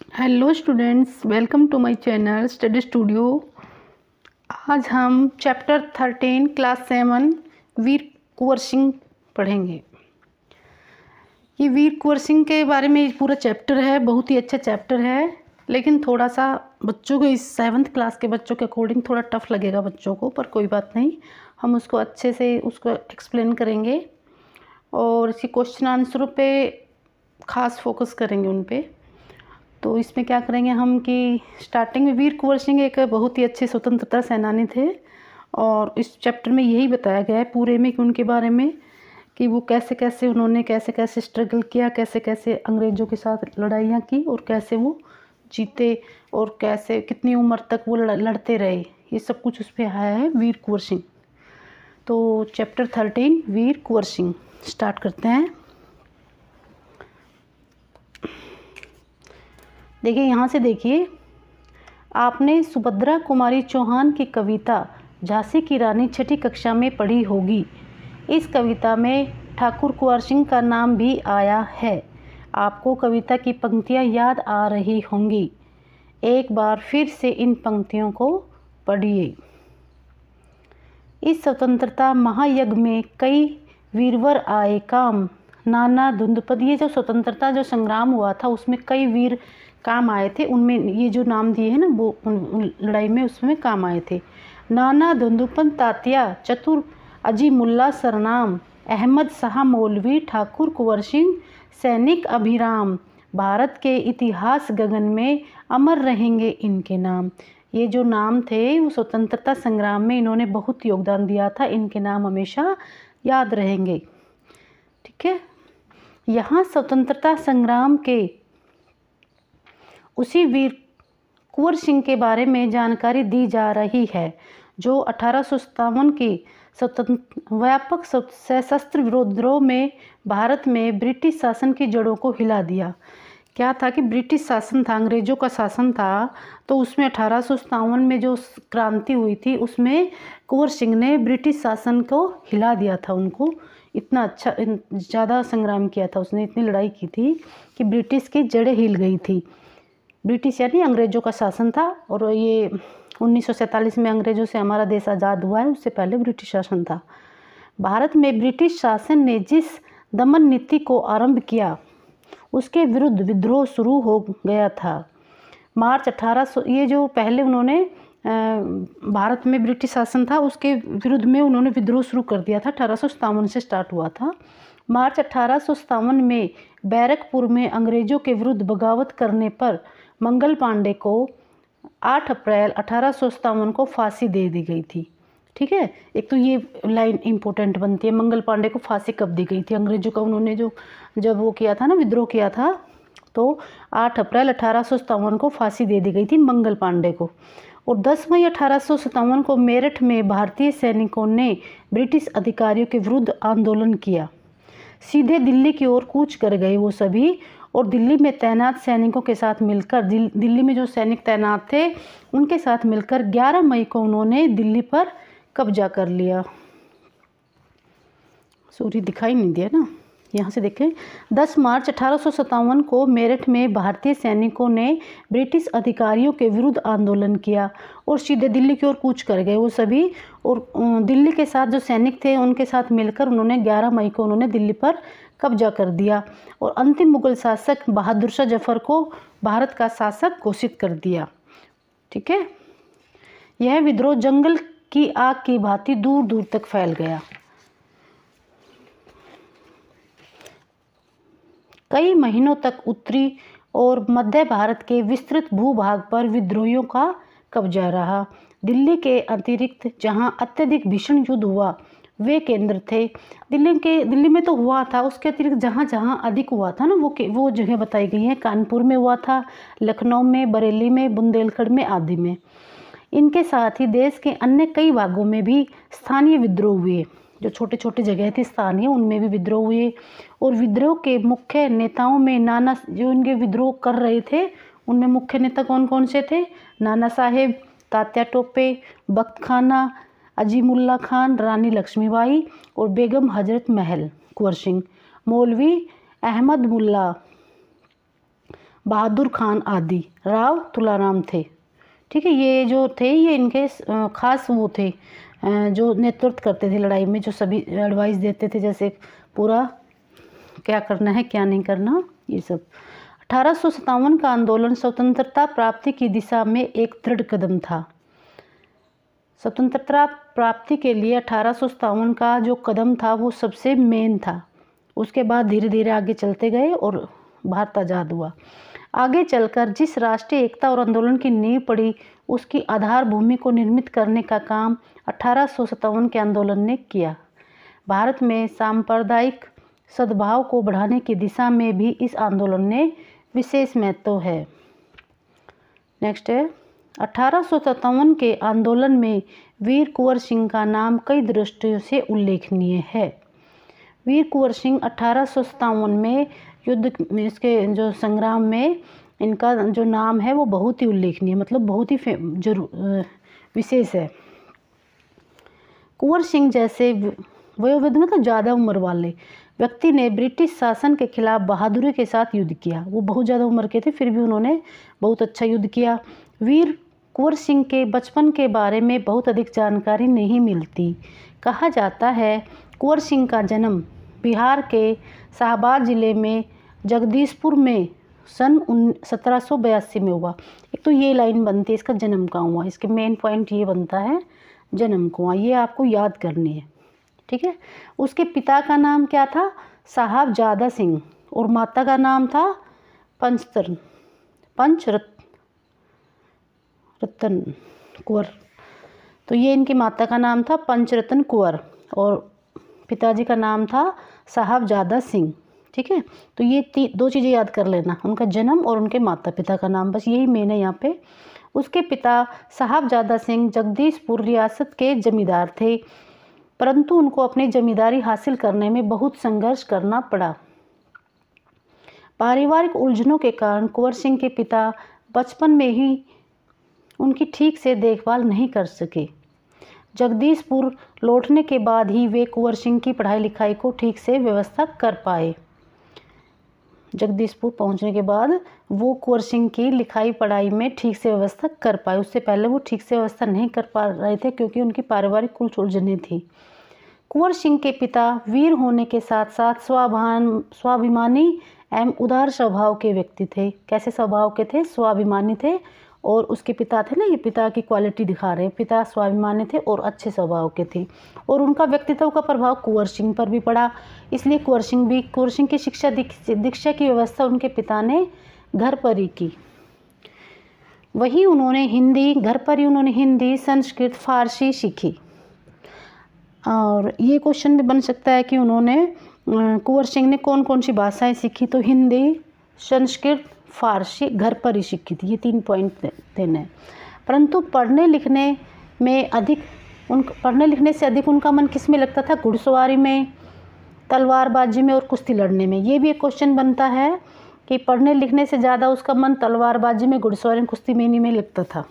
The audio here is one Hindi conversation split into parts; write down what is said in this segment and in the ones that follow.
Hello students, welcome to my channel study studio. आज हम चैप्टर 13 क्लास 7 वीर कुंवर सिंह पढ़ेंगे। ये वीर कुंवर सिंह के बारे में पूरा चैप्टर है, बहुत ही अच्छा चैप्टर है, लेकिन थोड़ा सा बच्चों को इस 7th क्लास के बच्चों के अकॉर्डिंग थोड़ा टफ लगेगा बच्चों को, पर कोई बात नहीं, हम उसको अच्छे से उसको एक्सप्लेन करेंगे और इसी क्वेश्चन आंसरों पे ख़ास फोकस करेंगे उन पे। तो इसमें क्या करेंगे हम कि स्टार्टिंग में वीर कुंवर सिंह एक बहुत ही अच्छे स्वतंत्रता सेनानी थे और इस चैप्टर में यही बताया गया है पूरे में कि उनके बारे में कि वो उन्होंने कैसे कैसे स्ट्रगल किया, कैसे कैसे अंग्रेज़ों के साथ लड़ाइयाँ की और कैसे वो जीते और कैसे कितनी उम्र तक वो लड़ते रहे। ये सब कुछ उस पर आया है वीर कुंवर सिंह। तो चैप्टर 13 वीर कुंवर सिंह स्टार्ट करते हैं। देखिए, यहाँ से देखिए, आपने सुभद्रा कुमारी चौहान की कविता झांसी की रानी छठी कक्षा में पढ़ी होगी। इस कविता में ठाकुर कुंवर सिंह का नाम भी आया है। आपको कविता की पंक्तियाँ याद आ रही होंगी। एक बार फिर से इन पंक्तियों को पढ़िए। इस स्वतंत्रता महायज्ञ में कई वीरवर आए काम, नाना धुंधपद। ये जो स्वतंत्रता जो संग्राम हुआ था उसमें कई वीर काम आए थे, उनमें ये जो नाम दिए हैं ना वो लड़ाई में उसमें काम आए थे। नाना धुंधुपन तात्या, चतुर अजी मुल्ला सरनाम, अहमद शाह मौलवी, ठाकुर कुंवर सिंह सैनिक अभिराम, भारत के इतिहास गगन में अमर रहेंगे इनके नाम। ये जो नाम थे वो स्वतंत्रता संग्राम में इन्होंने बहुत योगदान दिया था, इनके नाम हमेशा याद रहेंगे। ठीक है, यहाँ स्वतंत्रता संग्राम के उसी वीर कुंवर सिंह के बारे में जानकारी दी जा रही है जो 1857 की व्यापक सशस्त्र विद्रोह में भारत में ब्रिटिश शासन की जड़ों को हिला दिया। क्या था कि ब्रिटिश शासन था, अंग्रेज़ों का शासन था, तो उसमें 1857 में जो क्रांति हुई थी उसमें कुंवर सिंह ने ब्रिटिश शासन को हिला दिया था। उनको इतना अच्छा ज़्यादा संग्राम किया था उसने, इतनी लड़ाई की थी कि ब्रिटिश की जड़ें हिल गई थी। ब्रिटिश यानी अंग्रेज़ों का शासन था और ये 1947 में अंग्रेज़ों से हमारा देश आज़ाद हुआ है, उससे पहले ब्रिटिश शासन था। भारत में ब्रिटिश शासन ने जिस दमन नीति को आरंभ किया उसके विरुद्ध विद्रोह शुरू हो गया था। मार्च 1800, ये जो पहले उन्होंने भारत में ब्रिटिश शासन था उसके विरुद्ध में उन्होंने विद्रोह शुरू कर दिया था। 1857 से स्टार्ट हुआ था। मार्च 1857 में बैरकपुर में अंग्रेज़ों के विरुद्ध बगावत करने पर मंगल पांडे को 8 अप्रैल 1857 को फांसी दे दी गई थी। ठीक है, एक तो ये लाइन इम्पोर्टेंट बनती है, मंगल पांडे को फांसी कब दी गई थी अंग्रेज़ों का, उन्होंने जब वो किया था ना, विद्रोह किया था, तो 8 अप्रैल 1857 को फांसी दे दी गई थी मंगल पांडे को। और 10 मई 1857 को मेरठ में भारतीय सैनिकों ने ब्रिटिश अधिकारियों के विरुद्ध आंदोलन किया। सीधे दिल्ली की ओर कूच कर गए वो सभी और दिल्ली में तैनात सैनिकों के साथ मिलकर, दिल्ली में जो सैनिक तैनात थे उनके साथ मिलकर 11 मई को उन्होंने दिल्ली पर कब्जा कर लिया। सूर्य दिखाई नहीं दिया ना, यहाँ से देखें। 10 मार्च 1857 को मेरठ में भारतीय सैनिकों ने ब्रिटिश अधिकारियों के विरुद्ध आंदोलन किया और सीधे दिल्ली की ओर कूच कर गए वो सभी। और दिल्ली के साथ जो सैनिक थे उनके साथ मिलकर उन्होंने 11 मई को उन्होंने दिल्ली पर कब्जा कर दिया और अंतिम मुगल शासक बहादुर शाह जफर को भारत का शासक घोषित कर दिया। ठीक है, यह विद्रोह जंगल की आग की भांति दूर दूर तक फैल गया। कई महीनों तक उत्तरी और मध्य भारत के विस्तृत भूभाग पर विद्रोहियों का कब्जा रहा। दिल्ली के अतिरिक्त जहां अत्यधिक भीषण युद्ध हुआ वे केंद्र थे। दिल्ली में तो हुआ था, उसके अतिरिक्त जहाँ जहाँ अधिक हुआ था ना वो जगह बताई गई हैं। कानपुर में हुआ था, लखनऊ में, बरेली में, बुंदेलखंड में आदि में। इनके साथ ही देश के अन्य कई भागों में भी स्थानीय विद्रोह हुए। जो छोटे छोटे जगह थी स्थानीय, उनमें भी विद्रोह हुए। और विद्रोह के मुख्य नेताओं में नाना, जो इनके विद्रोह कर रहे थे उनमें मुख्य नेता कौन कौन से थे? नाना साहेब, तात्या टोपे, बख्त खाना, अजीमुल्ला खान, रानी लक्ष्मीबाई और बेगम हजरत महल कुंवर सिंह, मौलवी अहमद मुल्ला, बहादुर खान आदि राव तुलाराम थे। ठीक है, ये जो थे ये इनके खास वो थे जो नेतृत्व करते थे लड़ाई में, जो सभी एडवाइस देते थे, जैसे पूरा क्या करना है क्या नहीं करना, ये सब। 1857 का आंदोलन स्वतंत्रता प्राप्ति की दिशा में एक दृढ़ कदम था। स्वतंत्रता प्राप्ति के लिए 1857 का जो कदम था वो सबसे मेन था। उसके बाद धीरे धीरे आगे चलते गए और भारत आज़ाद हुआ। आगे चलकर जिस राष्ट्रीय एकता और आंदोलन की नींव पड़ी उसकी आधार भूमि को निर्मित करने का काम 1857 के आंदोलन ने किया। भारत में सांप्रदायिक सद्भाव को बढ़ाने की दिशा में भी इस आंदोलन ने विशेष महत्व है। नेक्स्ट है 1857 के आंदोलन में वीर कुंवर सिंह का नाम कई दृष्टियों से उल्लेखनीय है। वीर कुंवर सिंह 1857 में युद्ध में इसके जो संग्राम में इनका जो नाम है वो बहुत ही उल्लेखनीय, मतलब बहुत ही विशेष है। कुंवर सिंह जैसे वयोवृद्ध मतलब ज़्यादा उम्र वाले व्यक्ति ने ब्रिटिश शासन के खिलाफ बहादुरी के साथ युद्ध किया। वो बहुत ज़्यादा उम्र के थे फिर भी उन्होंने बहुत अच्छा युद्ध किया। वीर कुंवर सिंह के बचपन के बारे में बहुत अधिक जानकारी नहीं मिलती। कहा जाता है कुंवर सिंह का जन्म बिहार के शाहबाद ज़िले में जगदीशपुर में सन 1782 में हुआ। एक तो ये लाइन बनती है इसका जन्म कहाँ हुआ, इसके मेन पॉइंट ये बनता है जन्म कहाँ, ये आपको याद करनी है। ठीक है, उसके पिता का नाम क्या था, साहबजादा सिंह, और माता का नाम था पंचरतन कुंवर। तो ये इनकी माता का नाम था पंचरतन कुंवर और पिताजी का नाम था साहबजादा सिंह। ठीक है, तो ये दो चीज़ें याद कर लेना, उनका जन्म और उनके माता पिता का नाम, बस यही मेन है यहाँ पे। उसके पिता साहबजादा सिंह जगदीशपुर रियासत के जमींदार थे, परंतु उनको अपनी जमींदारी हासिल करने में बहुत संघर्ष करना पड़ा। पारिवारिक उलझनों के कारण कुंवर सिंह के पिता बचपन में ही उनकी ठीक से देखभाल नहीं कर सके। जगदीशपुर लौटने के बाद ही वे कुंवर सिंह की पढ़ाई लिखाई को ठीक से व्यवस्था कर पाए। जगदीशपुर पहुंचने के बाद वो कुंवर सिंह की लिखाई पढ़ाई में ठीक से व्यवस्था कर पाए, उससे पहले वो ठीक से व्यवस्था नहीं कर पा रहे थे क्योंकि उनकी पारिवारिक कुल उलझनें थी। कुंवर सिंह के पिता वीर होने के साथ साथ स्वाभिमानी एवं उदार स्वभाव के व्यक्ति थे। कैसे स्वभाव के थे, स्वाभिमानी थे, और उसके पिता थे ना, ये पिता की क्वालिटी दिखा रहे हैं, पिता स्वाभिमानी थे और अच्छे स्वभाव के थे, और उनका व्यक्तित्व का प्रभाव कुंवर सिंह पर भी पड़ा। इसलिए कुंवर सिंह की दीक्षा की व्यवस्था उनके पिता ने घर पर ही की। वहीं उन्होंने घर पर ही हिंदी, संस्कृत, फारसी सीखी। और ये क्वेश्चन भी बन सकता है कि कुंवर सिंह ने कौन कौन सी भाषाएं सीखी, तो हिंदी, संस्कृत, फारसी घर पर ही सीखी थी। ये 3 पॉइंट देने हैं। परंतु पढ़ने लिखने से अधिक उनका मन किस में लगता था, घुड़सवारी में, तलवारबाजी में और कुश्ती लड़ने में। ये भी एक क्वेश्चन बनता है कि पढ़ने लिखने से ज़्यादा उसका मन तलवारबाजी में, घुड़सवारी में, कुश्ती में इन्हीं में लगता था।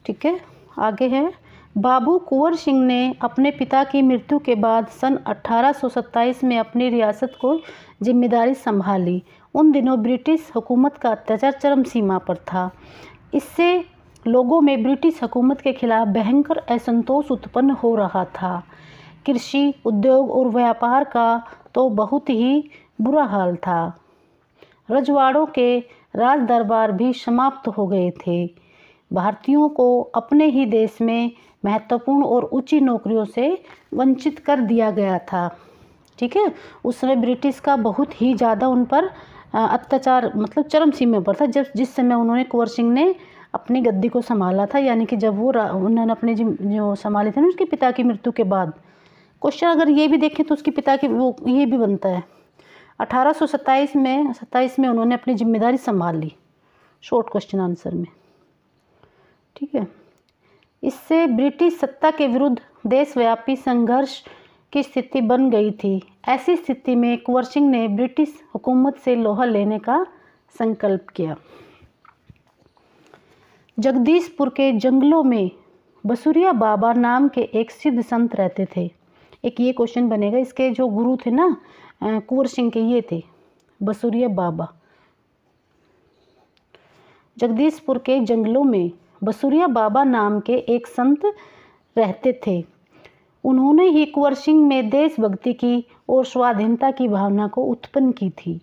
ठीक है, आगे है बाबू कुंवर सिंह ने अपने पिता की मृत्यु के बाद सन 1827 में अपनी रियासत को जिम्मेदारी संभाली। उन दिनों ब्रिटिश हुकूमत का अत्याचार चरम सीमा पर था। इससे लोगों में ब्रिटिश हुकूमत के खिलाफ भयंकर असंतोष उत्पन्न हो रहा था। कृषि, उद्योग और व्यापार का तो बहुत ही बुरा हाल था। रजवाड़ों के राज दरबार भी समाप्त हो गए थे। भारतीयों को अपने ही देश में महत्वपूर्ण और ऊंची नौकरियों से वंचित कर दिया गया था। ठीक है, उस समय ब्रिटिश का बहुत ही ज़्यादा उन पर अत्याचार मतलब चरम सीमा पर था। जिस समय उन्होंने कुंवर सिंह ने अपनी गद्दी को संभाला था, यानी कि जब उन्होंने अपने जो संभाले थे ना उसके पिता की मृत्यु के बाद। क्वेश्चन अगर ये भी देखें तो उसके पिता की ये भी बनता है 1827 में उन्होंने अपनी जिम्मेदारी संभाल ली, शॉर्ट क्वेश्चन आंसर में। ठीक है, इससे ब्रिटिश सत्ता के विरुद्ध देशव्यापी संघर्ष की स्थिति बन गई थी। ऐसी स्थिति में कुंवर सिंह ने ब्रिटिश हुकूमत से लोहा लेने का संकल्प किया। जगदीशपुर के जंगलों में बसुरिया बाबा नाम के एक सिद्ध संत रहते थे। एक ये क्वेश्चन बनेगा, इसके जो गुरु थे ना कुंवर सिंह के, ये थे बसुरिया बाबा। जगदीशपुर के जंगलों में बसुरिया बाबा नाम के एक संत रहते थे। उन्होंने ही कुंवर सिंह में देशभक्ति की और स्वाधीनता की भावना को उत्पन्न की थी।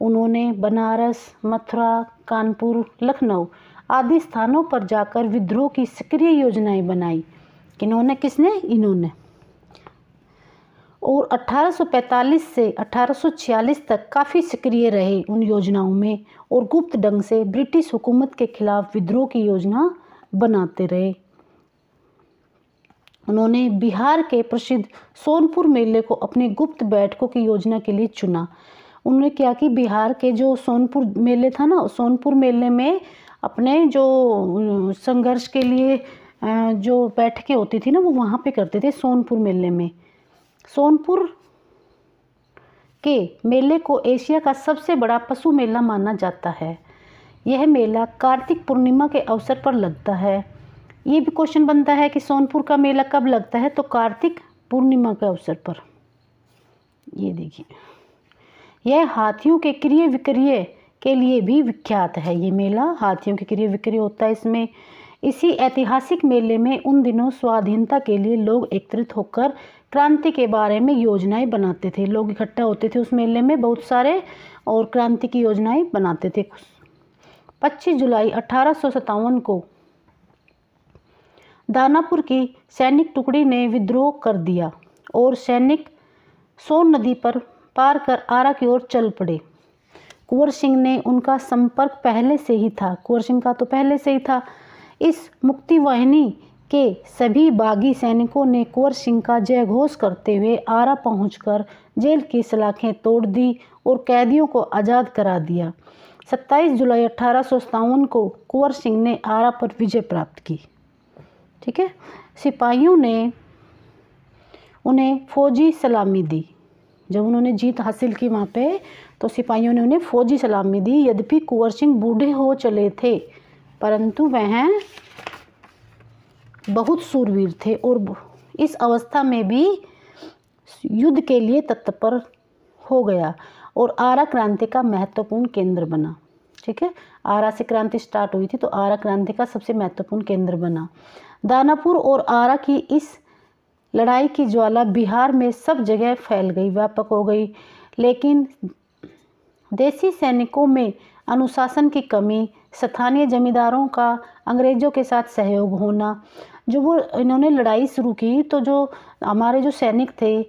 उन्होंने बनारस, मथुरा, कानपुर, लखनऊ आदि स्थानों पर जाकर विद्रोह की सक्रिय योजनाएं बनाई। किसने? इन्होंने। और 1845 से 1846 तक काफ़ी सक्रिय रहे उन योजनाओं में और गुप्त ढंग से ब्रिटिश हुकूमत के खिलाफ विद्रोह की योजना बनाते रहे। उन्होंने बिहार के प्रसिद्ध सोनपुर मेले को अपनी गुप्त बैठकों की योजना के लिए चुना। उन्होंने क्या कि बिहार के जो सोनपुर मेले था ना, सोनपुर मेले में अपने जो संघर्ष के लिए जो बैठकें होती थी ना, वो वहाँ पे करते थे सोनपुर मेले में। सोनपुर के मेले को एशिया का सबसे बड़ा पशु मेला माना जाता है। यह मेला कार्तिक पूर्णिमा के अवसर पर लगता है। ये भी क्वेश्चन बनता है कि सोनपुर का मेला कब लगता है, तो कार्तिक पूर्णिमा के अवसर पर। ये देखिए, यह हाथियों के क्रय विक्रय के लिए भी विख्यात है। ये मेला हाथियों के क्रय विक्रय होता है इसमें। इसी ऐतिहासिक मेले में उन दिनों स्वाधीनता के लिए लोग एकत्रित होकर क्रांति के बारे में योजनाएं बनाते थे। लोग इकट्ठा होते थे उस मेले में बहुत सारे और क्रांति की योजनाएं बनाते थे। 25 जुलाई 1857 को दानापुर की सैनिक टुकड़ी ने विद्रोह कर दिया और सैनिक सोन नदी पर पार कर आरा की ओर चल पड़े। कुंवर सिंह ने उनका संपर्क पहले से ही था, कुंवर सिंह का तो पहले से ही था। इस मुक्ति वाहिनी के सभी बागी सैनिकों ने कुंवर सिंह का जयघोष करते हुए आरा पहुंचकर जेल की सलाखें तोड़ दी और कैदियों को आज़ाद करा दिया। 27 जुलाई 1857 को कुंवर सिंह ने आरा पर विजय प्राप्त की। ठीक है, सिपाहियों ने उन्हें फौजी सलामी दी। जब उन्होंने जीत हासिल की वहाँ पे, तो सिपाहियों ने उन्हें फौजी सलामी दी। यद्यपि कुंवर सिंह बूढ़े हो चले थे, परंतु वह बहुत शूरवीर थे और इस अवस्था में भी युद्ध के लिए तत्पर हो गया और आरा क्रांति का महत्वपूर्ण केंद्र बना। ठीक है, आरा से क्रांति स्टार्ट हुई थी, तो आरा क्रांति का सबसे महत्वपूर्ण केंद्र बना। दानापुर और आरा की इस लड़ाई की ज्वाला बिहार में सब जगह फैल गई, व्यापक हो गई। लेकिन देसी सैनिकों में अनुशासन की कमी, स्थानीय जमींदारों का अंग्रेज़ों के साथ सहयोग होना, जो वो इन्होंने लड़ाई शुरू की, तो जो हमारे जो सैनिक थे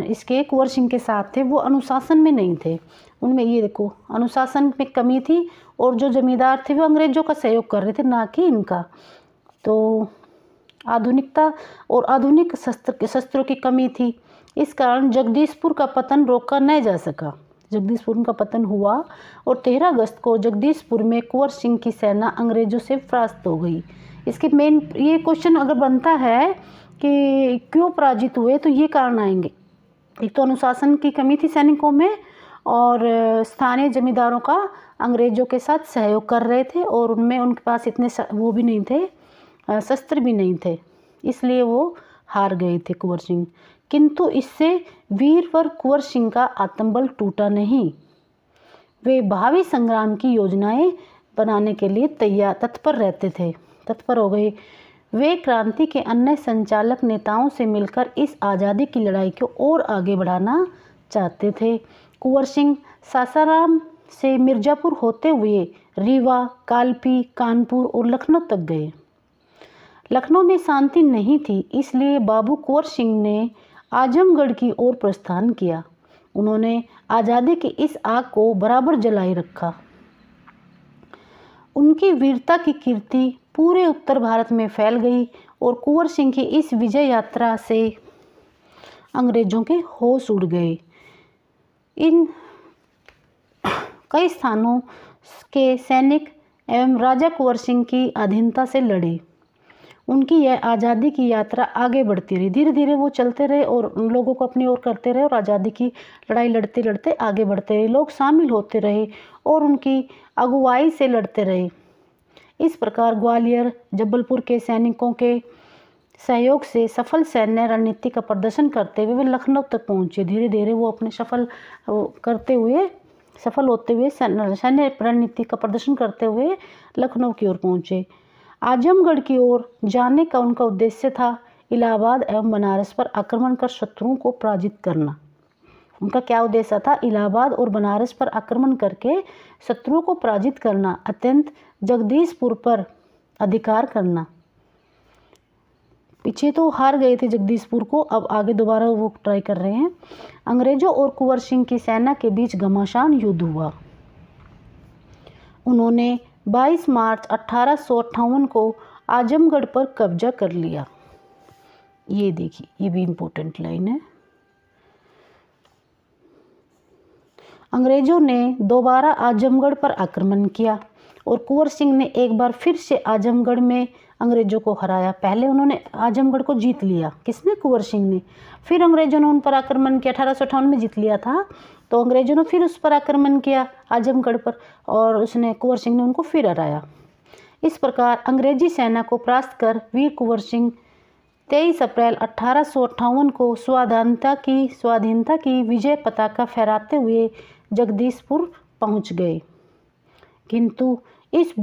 इसके कुंवर सिंह के साथ थे, वो अनुशासन में नहीं थे। उनमें ये देखो अनुशासन में कमी थी और जो जमींदार थे वो अंग्रेज़ों का सहयोग कर रहे थे, ना कि इनका। तो आधुनिकता और आधुनिक शस्त्रों की कमी थी। इस कारण जगदीशपुर का पतन रोका नहीं जा सका। जगदीशपुर का पतन हुआ और 13 अगस्त को जगदीशपुर में कुंवर सिंह की सेना अंग्रेज़ों से परास्त हो गई। इसके मेन ये क्वेश्चन अगर बनता है कि क्यों पराजित हुए, तो ये कारण आएंगे। एक तो अनुशासन की कमी थी सैनिकों में, और स्थानीय जमींदारों का अंग्रेज़ों के साथ सहयोग कर रहे थे और उनमें उनके पास इतने वो भी नहीं थे, शस्त्र भी नहीं थे, इसलिए वो हार गए थे कुंवर सिंह। किंतु इससे वीरवर कुंवर सिंह का आत्मबल टूटा नहीं। वे भावी संग्राम की योजनाएं बनाने के लिए तत्पर हो गए। वे क्रांति के अन्य संचालक नेताओं से मिलकर इस आज़ादी की लड़ाई को और आगे बढ़ाना चाहते थे। कुंवर सिंह सासाराम से मिर्ज़ापुर होते हुए रीवा, कालपी, कानपुर और लखनऊ तक गए। लखनऊ में शांति नहीं थी, इसलिए बाबू कुंवर सिंह ने आजमगढ़ की ओर प्रस्थान किया। उन्होंने आज़ादी की इस आग को बराबर जलाए रखा। उनकी वीरता की कीर्ति पूरे उत्तर भारत में फैल गई और कुंवर सिंह की इस विजय यात्रा से अंग्रेज़ों के होश उड़ गए। इन कई स्थानों के सैनिक एवं राजा कुंवर सिंह की अधीनता से लड़े। उनकी यह आज़ादी की यात्रा आगे बढ़ती रही, धीरे धीरे वो चलते रहे और उन लोगों को अपनी ओर करते रहे और आज़ादी की लड़ाई लड़ते लड़ते आगे बढ़ते रहे। लोग शामिल होते रहे और उनकी अगुवाई से लड़ते रहे। इस प्रकार ग्वालियर, जबलपुर के सैनिकों के सहयोग से सफल सैन्य रणनीति का प्रदर्शन करते हुए वे लखनऊ तक पहुँचे। धीरे धीरे वो अपने सफल करते हुए सफल होते हुए सैन्य रणनीति का प्रदर्शन करते हुए लखनऊ की ओर पहुंचे। आजमगढ़ की ओर जाने का उनका उद्देश्य था इलाहाबाद एवं बनारस पर आक्रमण कर शत्रुओं को पराजित करना। उनका क्या उद्देश्य था? इलाहाबाद और बनारस पर आक्रमण करके शत्रुओं को पराजित करना, अत्यंत जगदीशपुर पर अधिकार करना। पीछे तो हार गए थे जगदीशपुर को, अब आगे दोबारा वो ट्राई कर रहे हैं। अंग्रेजों और कुंवर सिंह की सेना के बीच घमासान युद्ध हुआ। उन्होंने 22 मार्च 1858 को आजमगढ़ पर कब्जा कर लिया। ये देखिए, ये भी इम्पोर्टेंट लाइन है। अंग्रेजों ने दोबारा आजमगढ़ पर आक्रमण किया और कुंवर सिंह ने एक बार फिर से आजमगढ़ में अंग्रेजों को हराया। पहले उन्होंने आजमगढ़ को जीत लिया, किसने? कुंवर सिंह ने। फिर अंग्रेजों ने उन पर आक्रमण किया, 1858 में जीत लिया था, तो अंग्रेजों ने फिर उस पर आक्रमण किया आजमगढ़ पर, और उसने कुंवर सिंह ने उनको फिर हराया। इस प्रकार अंग्रेजी सेना को परास्त कर वीर कुंवर सिंह 23 अप्रैल 1858 को स्वाधीनता की विजय पताका फहराते हुए जगदीशपुर पहुंच गए। किंतु इस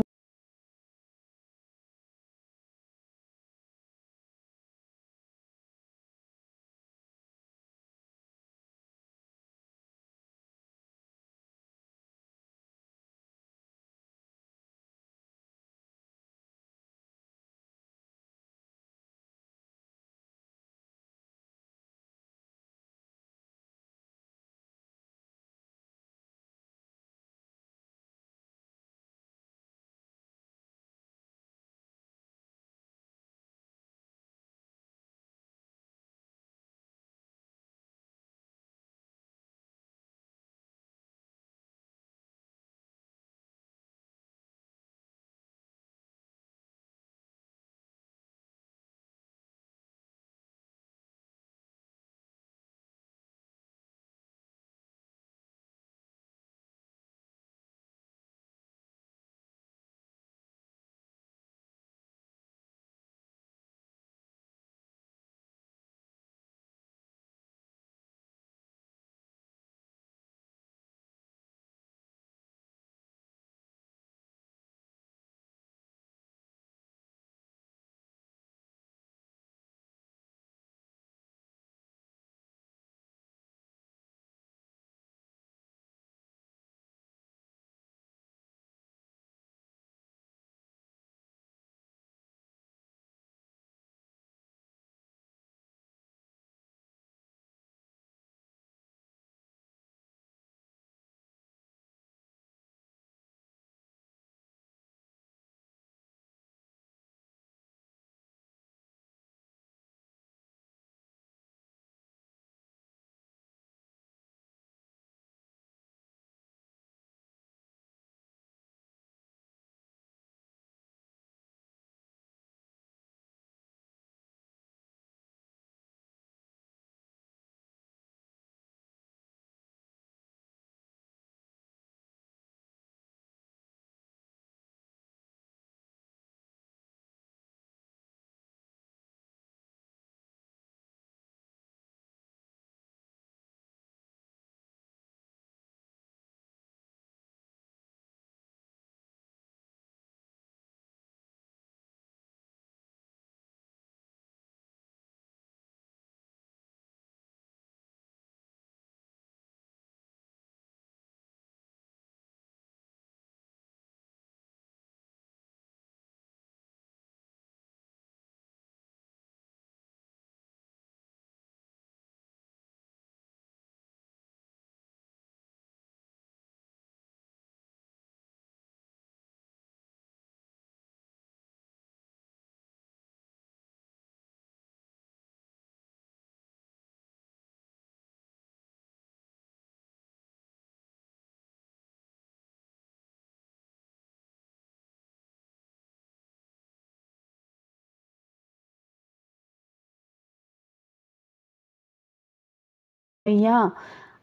भैया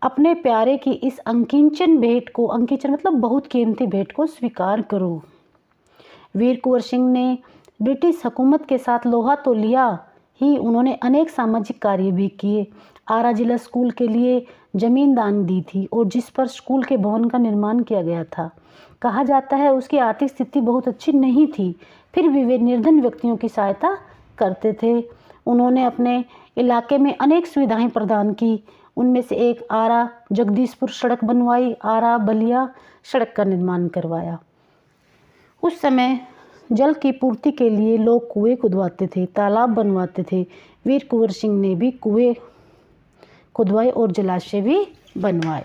अपने प्यारे की इस अंकिंचन भेंट को, अंकिंचन मतलब बहुत कीमती भेंट को स्वीकार करो। वीर कुंवर सिंह ने ब्रिटिश हुकूमत के साथ लोहा तो लिया ही, उन्होंने अनेक सामाजिक कार्य भी किए। आरा जिला स्कूल के लिए ज़मीन दान दी थी और जिस पर स्कूल के भवन का निर्माण किया गया था। कहा जाता है उसकी आर्थिक स्थिति बहुत अच्छी नहीं थी, फिर भी वे निर्धन व्यक्तियों की सहायता करते थे। उन्होंने अपने इलाके में अनेक सुविधाएं प्रदान की। उनमें से एक आरा जगदीशपुर सड़क बनवाई, आरा बलिया सड़क का निर्माण करवाया। उस समय जल की पूर्ति के लिए लोग कुएं खुदवाते थे, तालाब बनवाते थे। वीर कुंवर सिंह ने भी कुएं खुदवाए और जलाशय भी बनवाए।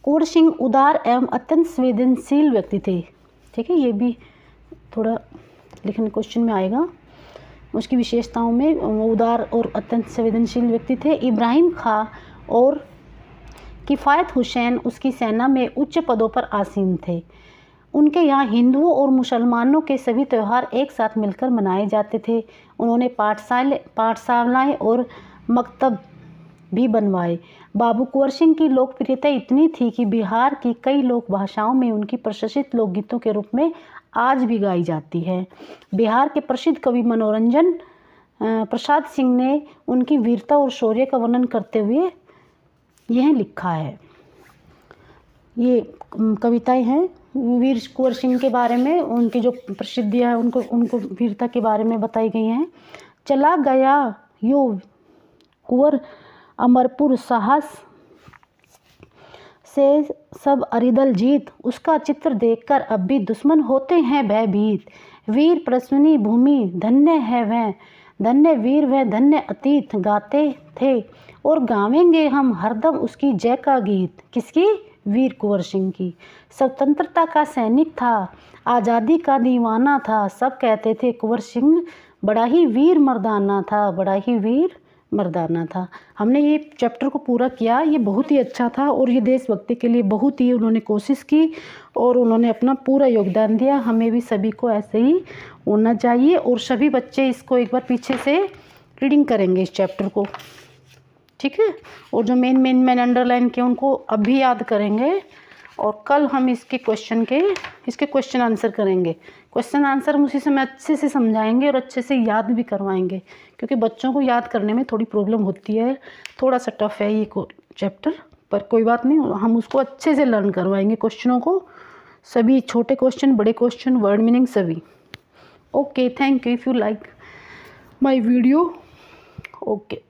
कुंवर सिंह उदार एवं अत्यंत संवेदनशील व्यक्ति थे। ठीक है, ये भी थोड़ा लिखने क्वेश्चन में आएगा। उसकी विशेषताओं में वो उदार और अत्यंत संवेदनशील व्यक्ति थे। इब्राहिम खां और किफ़ायत हुसैन उसकी सेना में उच्च पदों पर आसीन थे। उनके यहाँ हिंदुओं और मुसलमानों के सभी त्यौहार एक साथ मिलकर मनाए जाते थे। उन्होंने पाठशालाएँ और मकतब भी बनवाए। बाबू कुंवर सिंह की लोकप्रियता इतनी थी कि बिहार की कई लोक भाषाओं में उनकी प्रशंसित लोकगीतों के रूप में आज भी गाई जाती है। बिहार के प्रसिद्ध कवि मनोरंजन प्रसाद सिंह ने उनकी वीरता और शौर्य का वर्णन करते हुए यह लिखा है। ये कविताएं हैं वीर कुंवर सिंह के बारे में, उनकी जो प्रसिद्धियाँ उनको वीरता के बारे में बताई गई हैं। चला गया यो कुंवर अमरपुर साहस से सब अरिदल जीत, उसका चित्र देखकर अब भी दुश्मन होते हैं भयभीत। वीर प्रश्नी भूमि धन्य है वह, धन्य वीर वह धन्य अतीत, गाते थे और गावेंगे हम हरदम उसकी जय का गीत। किसकी? वीर कुंवर सिंह की। स्वतंत्रता का सैनिक था, आज़ादी का दीवाना था। सब कहते थे कुंवर सिंह बड़ा ही वीर मर्दाना था, बड़ा ही वीर मर्दाना था। हमने ये चैप्टर को पूरा किया, ये बहुत ही अच्छा था और ये देशभक्ति के लिए बहुत ही उन्होंने कोशिश की और उन्होंने अपना पूरा योगदान दिया। हमें भी सभी को ऐसे ही होना चाहिए और सभी बच्चे इसको एक बार पीछे से रीडिंग करेंगे इस चैप्टर को, ठीक है। और जो मेन अंडरलाइन के उनको अभी याद करेंगे और कल हम इसके क्वेश्चन आंसर करेंगे। क्वेश्चन आंसर हम उसी समय अच्छे से समझाएंगे और अच्छे से याद भी करवाएंगे, क्योंकि बच्चों को याद करने में थोड़ी प्रॉब्लम होती है, थोड़ा सा टफ है ये चैप्टर, पर कोई बात नहीं, हम उसको अच्छे से लर्न करवाएंगे क्वेश्चनों को, सभी छोटे क्वेश्चन, बड़े क्वेश्चन, वर्ड मीनिंग सभी। Okay, thank you. If you like my video, okay.